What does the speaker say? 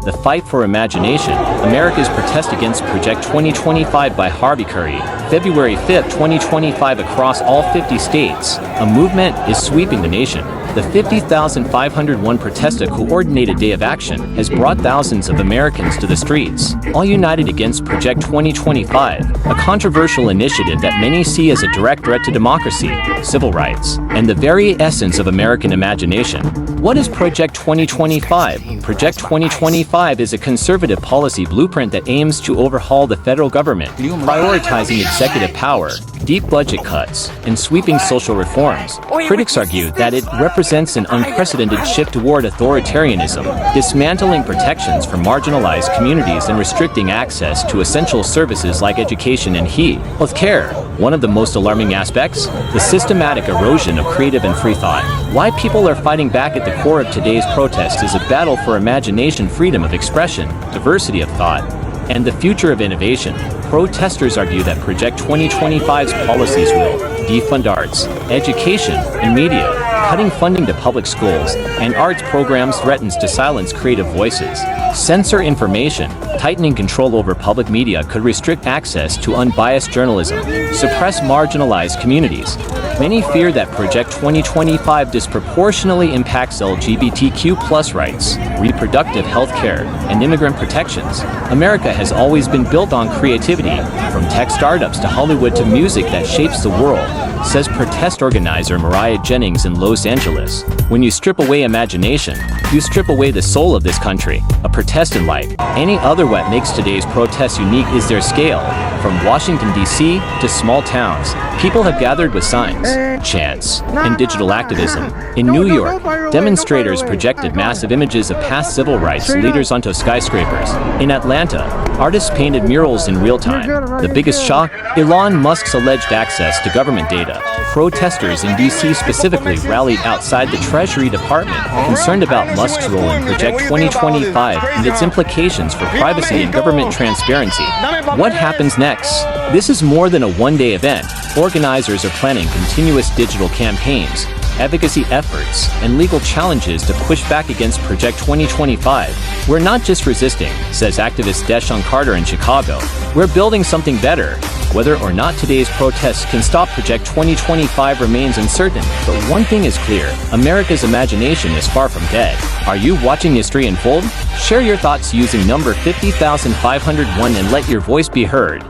The Fight for Imagination, America's Protest Against Project 2025 by Harvey Curry, February 5, 2025 across all 50 states. A movement is sweeping the nation. The 50,501 Protesta Coordinated Day of Action has brought thousands of Americans to the streets, all united against Project 2025, a controversial initiative that many see as a direct threat to democracy, civil rights, and the very essence of American imagination. What is Project 2025? Project 2025 is a conservative policy blueprint that aims to overhaul the federal government, prioritizing executive power, deep budget cuts, and sweeping social reforms. Critics argue that it represents an unprecedented shift toward authoritarianism, dismantling protections for marginalized communities and restricting access to essential services like education and healthcare. One of the most alarming aspects? The systematic erosion of creative and free thought. Why people are fighting back at the core of today's protest is a battle for imagination, freedom of expression, diversity of thought, and the future of innovation. Protesters argue that Project 2025's policies will defund arts, education, and media, cutting funding to public schools and arts programs threatens to silence creative voices, censor information, tightening control over public media could restrict access to unbiased journalism, suppress marginalized communities. Many fear that Project 2025 disproportionately impacts LGBTQ+ rights, reproductive health care, and immigrant protections. America has always been built on creativity, from tech startups to Hollywood to music that shapes the world, says protest organizer Mariah Jennings in Los Angeles. When you strip away imagination, you strip away the soul of this country. A protest unlike any other. What makes today's protest unique is their scale. From Washington, D.C. to small towns, people have gathered with signs, chants, and digital activism. In New York, demonstrators projected massive images of past civil rights leaders onto skyscrapers. In Atlanta, artists painted murals in real time. The biggest shock? Elon Musk's alleged access to government data. Protesters in D.C. specifically rallied outside the Treasury Department, concerned about Musk's role in Project 2025 and its implications for privacy and government transparency. What happens next? This is more than a one-day event. Organizers are planning continuous digital campaigns, advocacy efforts, and legal challenges to push back against Project 2025. We're not just resisting, says activist Deshaun Carter in Chicago. We're building something better. Whether or not today's protests can stop Project 2025 remains uncertain, but one thing is clear: America's imagination is far from dead. Are you watching history unfold? Share your thoughts using number 50,501 and let your voice be heard.